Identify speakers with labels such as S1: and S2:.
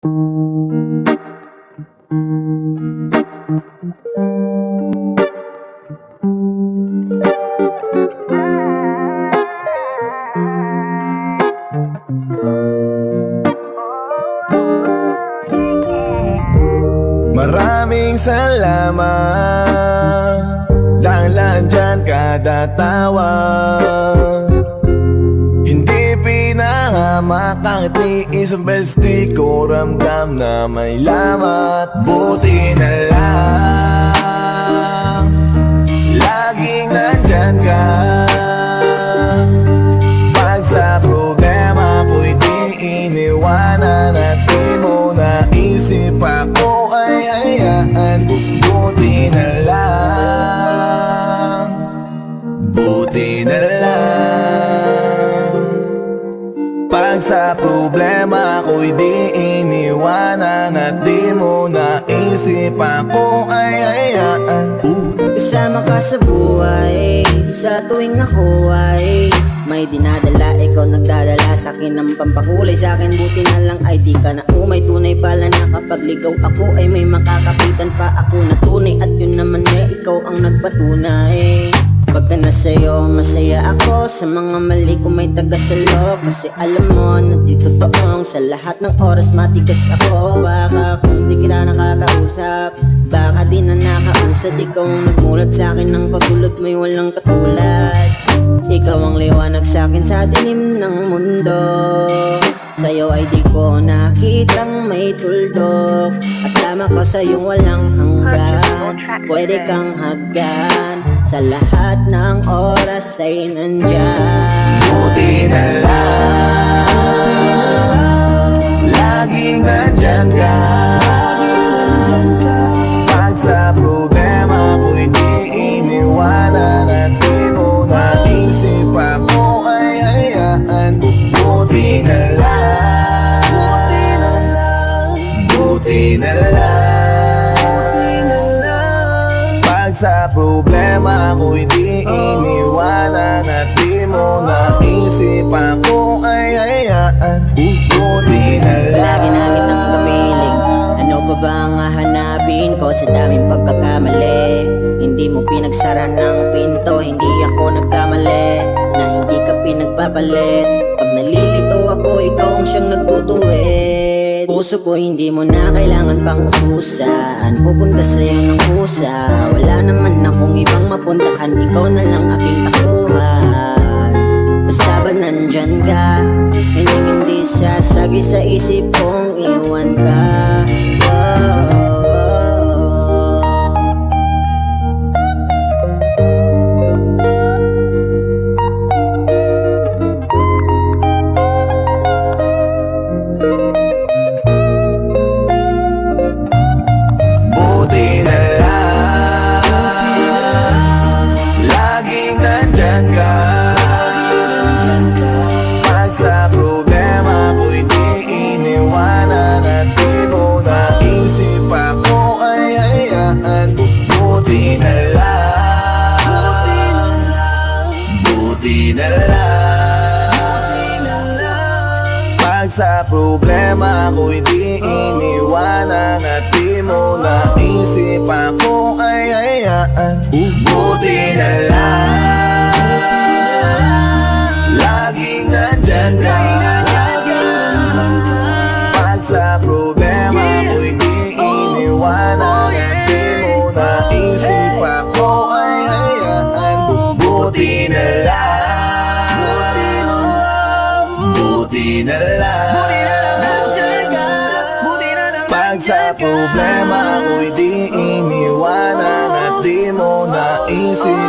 S1: Maraming salamat dahil nandyan kada tawag. Hindi pinahamak kahit ni isang beses di ko ramdam na may lamat. Buti na lang laging nandyan ka. Pag sa problema ko'y di iniwanan at di mo naisip ako ay hayaan. Buti na lang, buti na lang. Pag sa problema ko'y di iniwanan at di mo naisip ako ay hayaan.
S2: Kasama ka sa buhay, sa tuwing ako ay may dinadala, ikaw nagdadala sa'kin ng pampakulay sa'kin. Buti na lang ay di ka na umay. Tunay pala na kapag ligaw ako ay may makakapitan pa ako na tunay. At yun naman eh, ikaw ang nagpatunay. Pagka nasa'yo, masaya ako. Sa mga mali ko may tagasalo. Kasi alam mo na di totoong sa lahat ng oras matigas ako. Baka kung di kita nakakausap, baka di na nakausad. Ikaw ang nagmulat sa'kin ng pagulot mo'y walang katulad. Ikaw ang liwanag sa'kin sa dilim ng mundo. Sa'yo ay di ko nakitang may tuldok. At tama ko sa'yo walang hanggan. Pwede kang haggan. Sa lahat ng oras ay nandyan.
S1: Buti na lang laging nandyan ka. Pag sa problema ko'y di iniwanan at di mo naisip ako ay hayaan. Buti na lang, buti na lang. Pag sa problema ko'y di iniwanan at di mo naisip ako ay hayaan. Buti na lang.
S2: Lagi na kitang kamiling. Ano pa ba ang hahanapin ko sa daming pagkakamali? Hindi mo pinagsara ng pinto, hindi ako nagkamali na hindi ka pinagpapalit. Pag nalilito ako, ikaw ang siyang nagtutuwid. Puso ko hindi mo na kailangan pang utusan. Pupunta sa'yo ng pusa. Wala naman akong ibang mapuntahan, ikaw na lang aking takuhan. Basta ba nandyan ka, hindi sasagi sa isip kong iwan ka.
S1: Buti na lang laging nandyan ka. Pag sa problema ko'y di iniwanan at di mo naisip ako ay hayaan. Buti na lang, buti na lang. Pag sa problema ko'y di iniwanan at di mo naisip ako ay hayaan. Buti na lang laging nandyan ka. Pag sa problema ko'y di iniwanan at di mo naisip ako ay hayaan. Buti na lang, buti na lang. Pag sa problema ko'y di iniwanan at di mo naisip